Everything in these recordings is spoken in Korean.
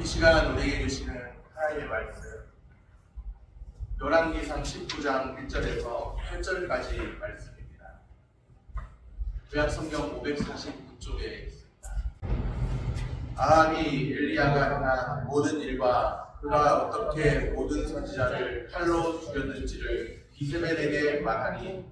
시간 우리에게 주시는 하나님의 말씀 열왕기상 19장 1절에서 8절까지 말씀입니다. 구약성경 549쪽에 있습니다. 아합이 엘리야가 행한 모든 일과 그가 어떻게 모든 선지자를 칼로 죽였는지를 이세벨에게 말하니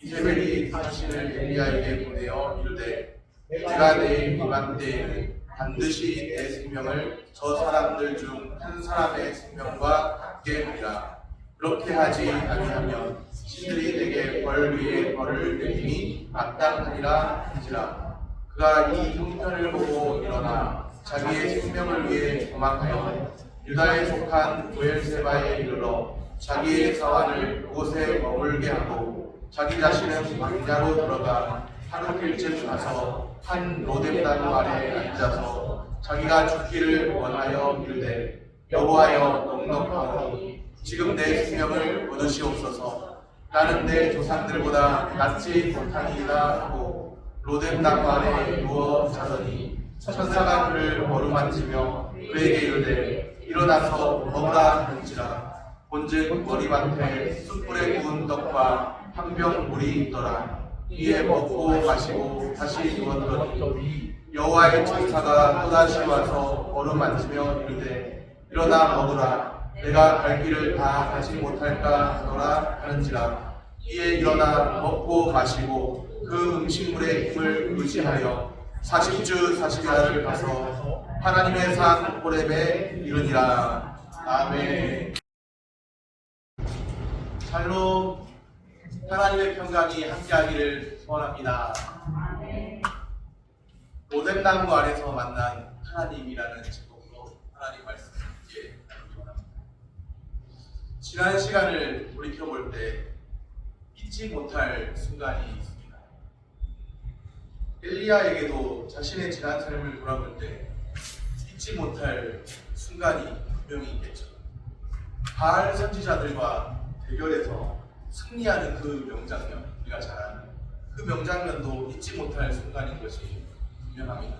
이세벨이 당신을 엘리야에게 보내어 이르되 내가 내일 이맘때에는 반드시 내 생명을 저 사람들 중 한 사람의 생명과 같게 하리라. 그렇게 하지 아니하면 신들이 내게 벌 위에 벌을 내리니 마땅하리라 한지라. 그가 이 형편을 보고 일어나 자기의 생명을 위해 도망하여 유다에 속한 부엘세바에 이르러 자기의 사환을 그곳에 머물게 하고 자기 자신은 광야로 들어가 하루길쯤 가서 한 로뎀나무 아래에 앉아서 자기가 죽기를 원하여 이르되 여호와여 넉넉하오니 지금 내 생명을 얻으시옵소서. 나는 내 조상들보다 낫지 못하니이다 하고 로뎀나무 아래에 누워 자더니 천사가 그를 어루만지며 그에게 이르되 일어나서 먹으라 하는지라. 본즉 머리맡에 숯불에 구운 떡과 한 병 물이 있더라. 이에 먹고 마시고 다시 누웠더니 여호와의 천사가 또다시 와서 어루만지며 이르되 일어나 먹으라. 내가 갈 길을 다 가지 못할까 하노라 하는지라. 이에 일어나 먹고 마시고 그 음식물의 힘을 의지하여 40주 40야를 가서 하나님의 산 호렙에 이르니라. 아멘. 샬롬. 하나님의 평강이 함께하기를 소원합니다. 로뎀나무 아래서 만난 하나님이라는 제목으로 하나님 말씀을 함께 나누기 원합니다. 지난 시간을 돌이켜볼 때 잊지 못할 순간이 있습니다. 엘리야에게도 자신의 지난 삶을 돌아볼 때 잊지 못할 순간이 분명히 있겠죠. 바알 선지자들과 대결해서 승리하는 그 명장면, 우리가 잘 아는 그 명장면도 잊지 못할 순간인 것이 분명합니다.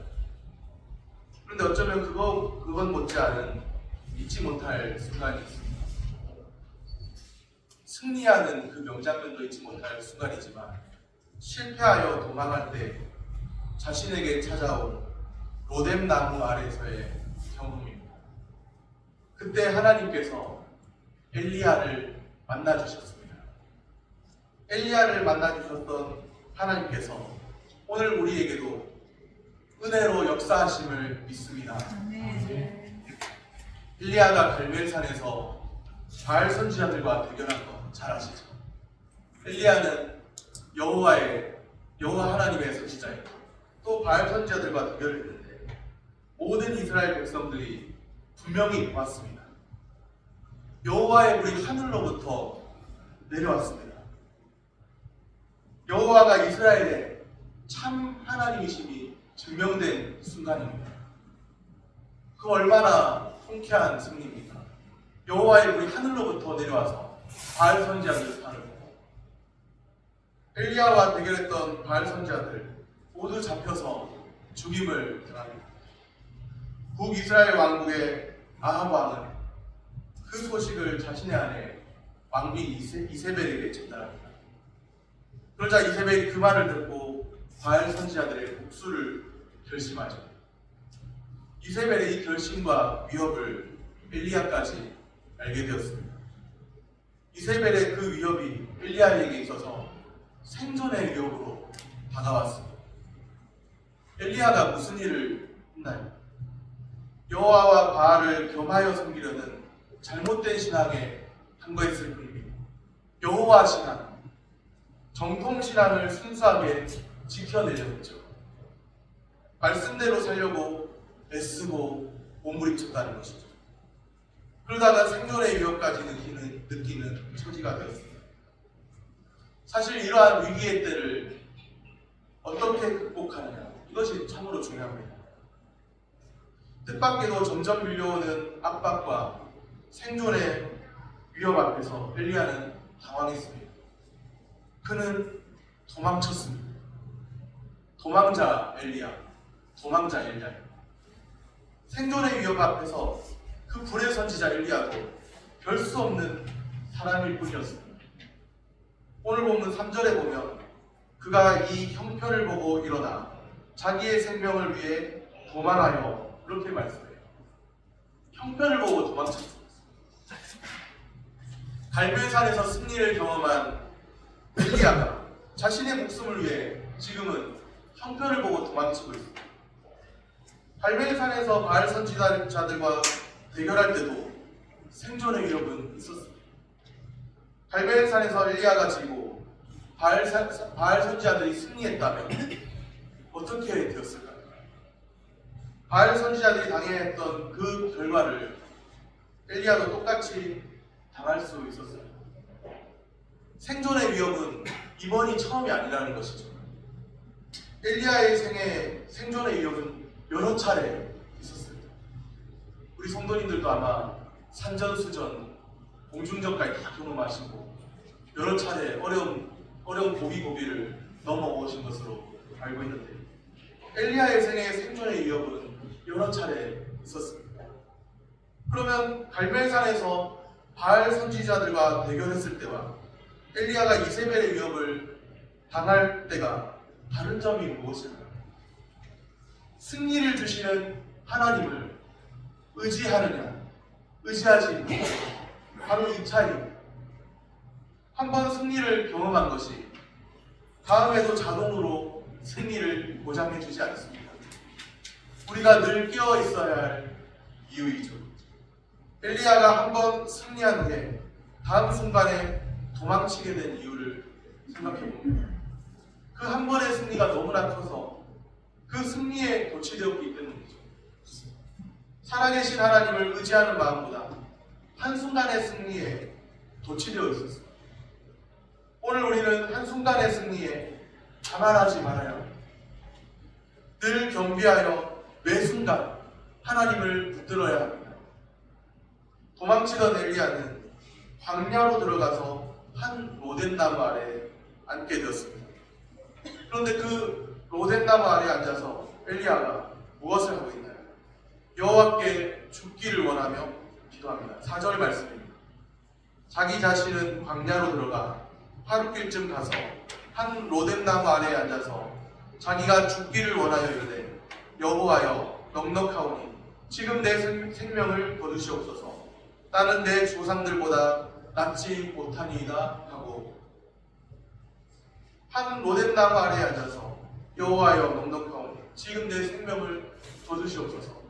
그런데 어쩌면 그건 못지않은 잊지 못할 순간이 있습니다. 승리하는 그 명장면도 잊지 못할 순간이지만 실패하여 도망할 때 자신에게 찾아온 로뎀나무 아래서의 경험입니다. 그때 하나님께서 엘리야를 만나주셨습니다. 엘리야를 만나주셨던 하나님께서 오늘 우리에게도 은혜로 역사하심을 믿습니다. 엘리야가 갈멜산에서 바알 선지자들과 대결한 거 잘 아시죠? 엘리야는 여호와 하나님의 선지자예요. 또 바알 선지자들과 대결을 했는데 모든 이스라엘 백성들이 분명히 보았습니다. 여호와의 불이 하늘로부터 내려왔습니다. 여호와가 이스라엘의 참 하나님이심이 증명된 순간입니다. 그 얼마나 통쾌한 승리입니까? 여호와의 불이 하늘로부터 내려와서 바알 선지자들을 사르고 엘리야와 대결했던 바알 선지자들 모두 잡혀서 죽임을 당합니다. 북이스라엘 왕국의 아합 왕은 그 소식을 자신의 아내 왕비 이세벨에게 전달합니다. 그러자 이세벨이 그 말을 듣고 바알 선지자들의 복수를 결심하죠. 이세벨의 이 결심과 위협을 엘리야까지 알게 되었습니다. 이세벨의 그 위협이 엘리야에게 있어서 생존의 위협으로 다가왔습니다. 엘리야가 무슨 일을 했나요? 여호와와 바알을 겸하여 섬기려는 잘못된 신앙에 한거했을 뿐입니다. 여호와 신앙, 정통 신앙을 순수하게 지켜내려고 했죠. 말씀대로 살려고 애쓰고 몸부림쳤다는 것이죠. 그러다가 생존의 위협까지 느끼는 처지가 되었습니다. 사실 이러한 위기의 때를 어떻게 극복하느냐, 이것이 참으로 중요합니다. 뜻밖에도 점점 밀려오는 압박과 생존의 위협 앞에서 엘리야는 당황했습니다. 그는 도망쳤습니다. 도망자 엘리야. 생존의 위협 앞에서 그 불의 선지자 엘리야도 별 수 없는 사람일 뿐이었습니다. 오늘 본문 3절에 보면 그가 이 형편을 보고 일어나 자기의 생명을 위해 도망하여 그렇게 말씀해요. 형편을 보고 도망쳤습니다. 갈멜산에서 승리를 경험한 엘리야가 자신의 목숨을 위해 지금은 형편을 보고 도망치고 있습니다. 갈멜산에서 바알 선지자들과 대결할 때도 생존의 위협은 있었습니다. 갈멜산에서 엘리야가 지고 바알 선지자들이 승리했다면 어떻게 되었을까요? 바알 선지자들이 당했던 그 결과를 엘리야도 똑같이 당할 수 있었어요. 생존의 위협은 이번이 처음이 아니라는 것이죠. 엘리야의 생에 생존의 위협은 여러 차례 있었어요. 우리 성도님들도 아마 산전수전, 공중전까지 다 경험하시고 여러 차례 어려운 고비를 넘어오신 것으로 알고 있는데 엘리야의 생에 생존의 위협은 여러 차례 있었습니다. 그러면 갈멜산에서 바알 선지자들과 대결했을 때와 엘리야가 이세벨의 위협을 당할 때가 다른 점이 무엇일까요? 승리를 주시는 하나님을 의지하느냐, 의지하지 않느냐, 바로 이 차이. 한번 승리를 경험한 것이 다음에도 자동으로 승리를 보장해 주지 않습니다. 우리가 늘 깨어 있어야 할 이유이죠. 엘리야가 한번 승리한 후에 다음 순간에 도망치게 된 이유를 생각해 봅니다. 그 한 번의 승리가 너무나 커서 그 승리에 도취되었기 때문이죠. 살아계신 하나님을 의지하는 마음보다 한순간의 승리에 도취되어 있었습니다. 오늘 우리는 한순간의 승리에 자만하지 말아야 합니다. 늘 겸비하여 매 순간 하나님을 붙들어야 합니다. 도망치던 엘리야는 광야로 들어가서 한 로덴나무 아래 앉게 되었습니다. 그런데 그 로덴나무 아래 앉아서 엘리야가 무엇을 하고 있나요? 여호와께 죽기를 원하며 기도합니다. 4절 말씀입니다. 자기 자신은 광야로 들어가 하룻길쯤 가서 한 로뎀나무 아래에 앉아서 자기가 죽기를 원하여 이르되 여호와여 넉넉하오니 지금 내 생명을 거두시옵소서. 나는 내 조상들보다 낫지 못하니이다 하고 한 로뎀나무 아래에 앉아서 여호와여 넉넉하오니 지금 내 생명을 거두시옵소서.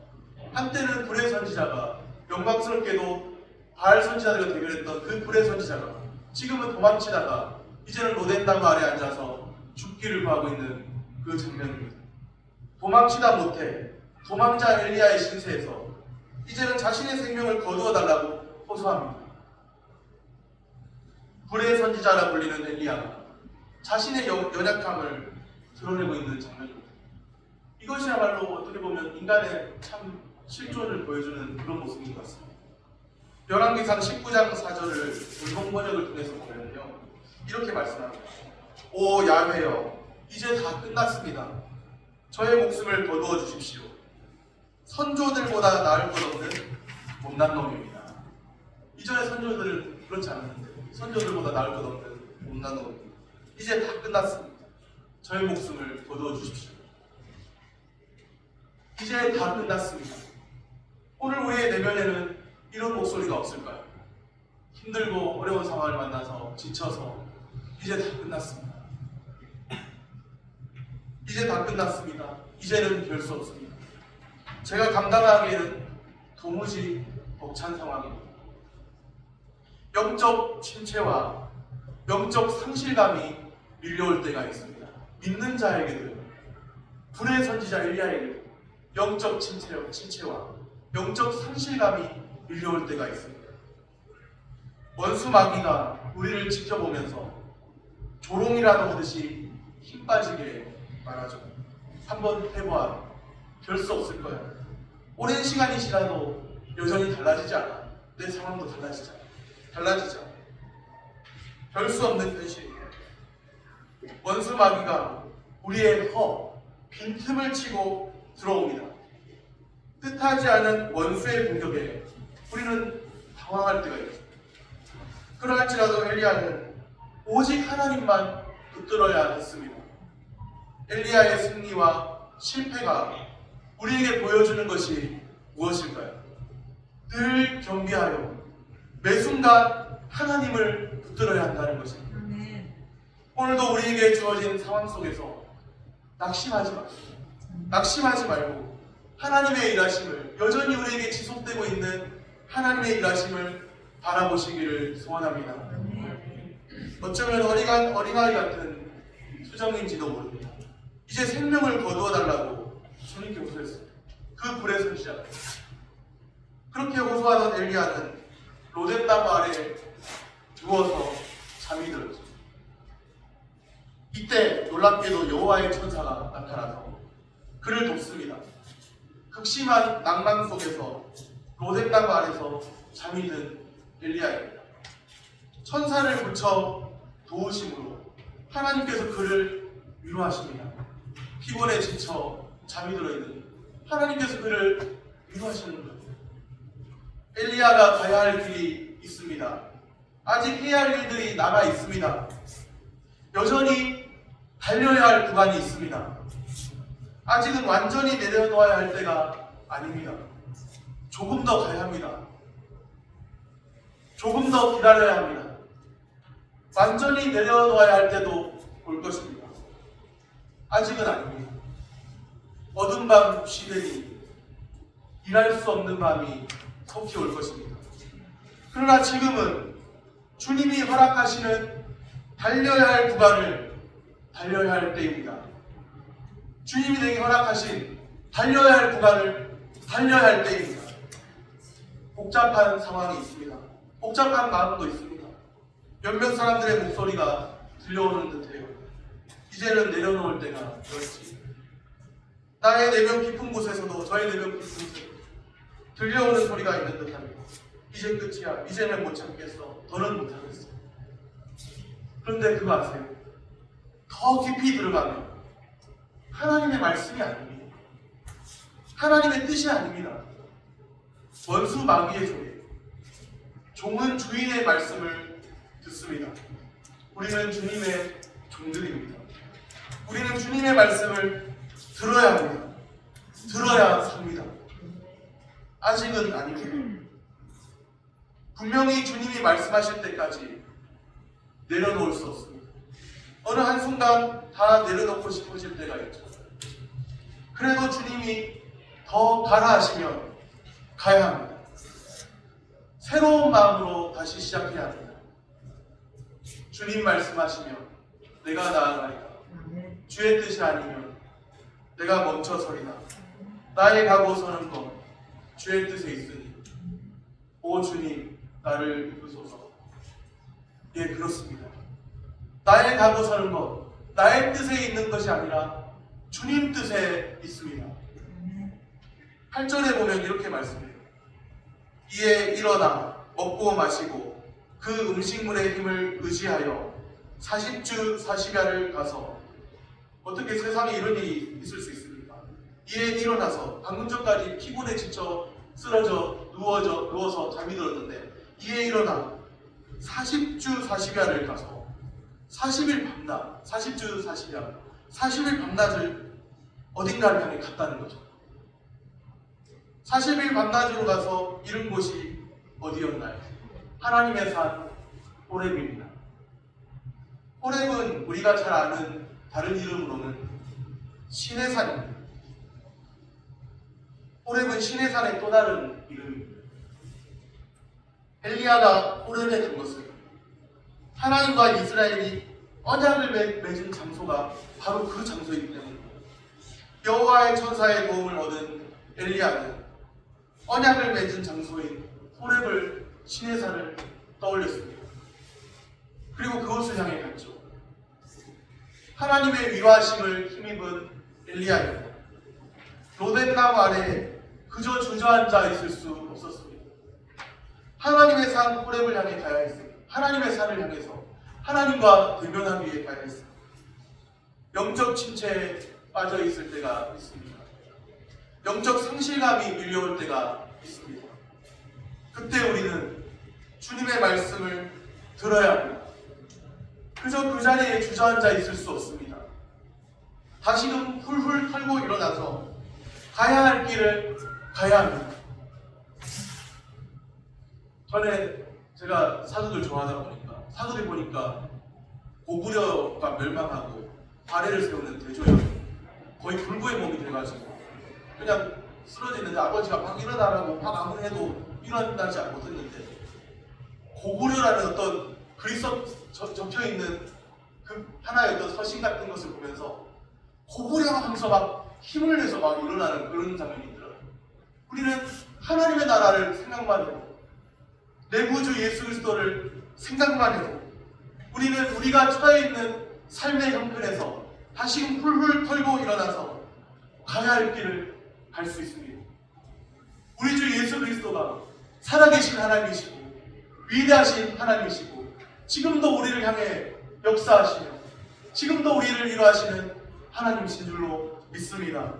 한때는 불의 선지자가 영광스럽게도 바알 선지자들과 대결했던 그 불의 선지자가 지금은 도망치다가 이제는 로덴나무 아래 앉아서 죽기를 구하고 있는 그 장면입니다. 도망치다 못해 도망자 엘리야의 신세에서 이제는 자신의 생명을 거두어 달라고 호소합니다. 불의 선지자라 불리는 엘리야가 자신의 연약함을 드러내고 있는 장면입니다. 이것이야말로 어떻게 보면 인간의 참 실존을 보여주는 그런 모습인 것 같습니다. 열왕기상 19장 4절을 불공 번역을 통해서 보면요, 이렇게 말씀합니다. 오 야훼여, 이제 다 끝났습니다. 저의 목숨을 거두어 주십시오. 선조들보다 나을 것 없는 못난 놈입니다. 이전의 선조들은 그렇지 않았는데 선조들보다 나을 것 없는 못난 놈입니다. 이제 다 끝났습니다. 저의 목숨을 거두어 주십시오. 이제 다 끝났습니다. 오늘 우리의 내면에는 이런 목소리가 없을까요? 힘들고 어려운 상황을 만나서 지쳐서 이제 다 끝났습니다. 이제 다 끝났습니다. 이제는 별 수 없습니다. 제가 감당하기에는 도무지 벅찬 상황입니다. 영적 침체와 영적 상실감이 밀려올 때가 있습니다. 믿는 자에게도 불의 선지자 엘리야에게도 영적 침체와 영적 상실감이 밀려올 때가 있습니다. 원수 마귀가 우리를 지켜보면서 조롱이라도 하듯이 힘 빠지게 말하죠. 한번 해봐. 별 수 없을 거야. 오랜 시간이 지나도 여전히 달라지지 않아. 내 상황도 달라지자. 별 수 없는 현실이에요. 원수 마귀가 우리의 빈틈을 치고 들어옵니다. 뜻하지 않은 원수의 공격에 우리는 당황할 때가 있죠. 그러할지라도 엘리야는 오직 하나님만 붙들어야 했습니다. 엘리야의 승리와 실패가 우리에게 보여주는 것이 무엇일까요? 늘 겸비하여 매 순간 하나님을 붙들어야 한다는 것입니다. 오늘도 우리에게 주어진 상황 속에서 낙심하지 말고 하나님의 일하심을, 여전히 우리에게 지속되고 있는 하나님의 일하심을 바라보시기를 소원합니다. 어쩌면 어린아이 같은 수정인지도 모릅니다. 이제 생명을 거두어 달라고 주님께 호소했습니다. 그 불의 선지자. 그렇게 호소하던 엘리야는 로뎀나무 아래 누워서 잠이 들었죠. 이때 놀랍게도 여호와의 천사가 나타나서 그를 돕습니다. 극심한 낭만 속에서 로뎀나무 아래서 잠이 든 엘리야입니다. 천사를 붙여 도우심으로 하나님께서 그를 위로하십니다. 피곤에 지쳐 잠이 들어있는 하나님께서 그를 위로하시는 거예요. 엘리야가 가야 할 길이 있습니다. 아직 해야 할 일들이 남아 있습니다. 여전히 달려야 할 구간이 있습니다. 아직은 완전히 내려놓아야 할 때가 아닙니다. 조금 더 가야 합니다. 조금 더 기다려야 합니다. 완전히 내려놓아야 할 때도 올 것입니다. 아직은 아닙니다. 어두운 밤 시대니 일할 수 없는 밤이 속히 올 것입니다. 그러나 지금은 주님이 허락하시는 달려야 할 구간을 달려야 할 때입니다. 주님이 내게 허락하신 달려야 할 구간을 달려야 할 때입니다. 복잡한 상황이 있습니다. 복잡한 마음도 있습니다. 몇몇 사람들의 목소리가 들려오는 듯해요. 이제는 내려놓을 때가 되었지. 나의 내면 깊은 곳에서도 저의 내면 깊은 곳에서도 들려오는 소리가 있는 듯합니다. 이제 끝이야. 이제는 못 참겠어. 더는 못하겠어. 그런데 그거 아세요? 더 깊이 들어가면 하나님의 말씀이 아닙니다. 하나님의 뜻이 아닙니다. 원수 마귀의 소리. 종은 주인의 말씀을 듣습니다. 우리는 주님의 종들입니다. 우리는 주님의 말씀을 들어야 합니다. 들어야 삽니다. 아직은 아닙니다. 분명히 주님이 말씀하실 때까지 내려놓을 수 없습니다. 어느 한순간 다 내려놓고 싶으실 때가 있죠. 그래도 주님이 더 가라 하시면 가야 합니다. 새로운 마음으로 다시 시작해야 합니다. 주님 말씀하시면 내가 나아가리라. 주의 뜻이 아니면 내가 멈춰서리라. 나의 가고 서는 것 주의 뜻에 있으니 오 주님 나를 이끄소서. 예, 그렇습니다. 나의 가고 서는 것 나의 뜻에 있는 것이 아니라 주님 뜻에 있습니다. 8절에 보면 이렇게 말씀해요. 이에 일어나 먹고 마시고 그 음식물의 힘을 의지하여 40주 40야를 가서, 어떻게 세상에 이런 일이 있을 수 있습니까? 이에 일어나서 방금 전까지 피곤에 지쳐 쓰러져 누워서 잠이 들었는데 이에 일어나 40주 40야를 가서 40일 밤낮 40주 40야 40일 밤낮을 어딘가를 향해 갔다는 거죠. 40일 밤낮으로 가서 이른 곳이 어디였나요? 하나님의 산 호렙입니다. 호렙은 우리가 잘 아는 다른 이름으로는 신의 산입니다. 호렙은 신의 산의 또 다른 이름입니다. 엘리야가 호렙에 간 것은 하나님과 이스라엘이 언약을 맺은 장소가 바로 그 장소이기 때문입니다. 여호와의 천사의 도움을 얻은 엘리야는 언약을 맺은 장소인 호렙을 신의 산을 떠올렸습니다. 그리고 그곳을 향해 갔죠. 하나님의 위로하심을 힘입은 엘리야입니다. 로뎀나무 아래에 그저 주저앉아 있을 수 없었습니다. 하나님의 산 호렙을 향해 가야 했습니다. 하나님의 산을 향해서 하나님과 대면하기 위해 가야 했습니다. 영적 침체에 빠져 있을 때가 있습니다. 영적 상실감이 밀려올 때가 있습니다. 그때 우리는 주님의 말씀을 들어야 합니다. 그저 그 자리에 주저앉아 있을 수 없습니다. 다시금 훌훌 털고 일어나서 가야 할 길을 가야 합니다. 전에 제가 사극을 좋아하다 보니까 사극을 보니까 고구려가 멸망하고 발해를 세우는 대조연 거의 불구의 몸이 돼가지고 그냥 쓰러지는데 아버지가 막 일어나라고 막 아무리 해도 일어나지 못했는데 고구려라는 어떤 그리스 적혀있는 그 하나의 어떤 서신 같은 것을 보면서 고구려가 하면서 막 힘을 내서 막 일어나는 그런 장면이 있더라고요. 우리는 하나님의 나라를 생각만 해도 내 구주 예수 그리스도를 생각만 해도 우리는 우리가 처해 있는 삶의 형편에서 다시금 훌훌 털고 일어나서 가야 할 길을 갈 수 있습니다. 우리 주 예수 그리스도가 살아계신 하나님이시고 위대하신 하나님이시고 지금도 우리를 향해 역사하시며 지금도 우리를 위로하시는 하나님이신 줄로 믿습니다.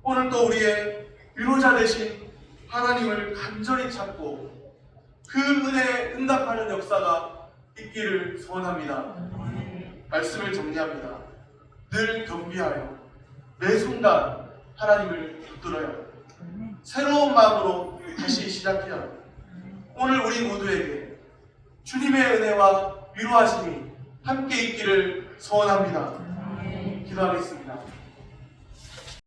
오늘 또 우리의 위로자 되신 하나님을 간절히 찾고 그 은혜에 응답하는 역사가 있기를 소원합니다. 말씀을 정리합니다. 늘 겸비하여 매 순간 하나님을 붙들어야 새로운 마음으로 다시 시작해야 합니다. 오늘 우리 모두에게 주님의 은혜와 위로하심이 함께 있기를 소원합니다. 기도하겠습니다.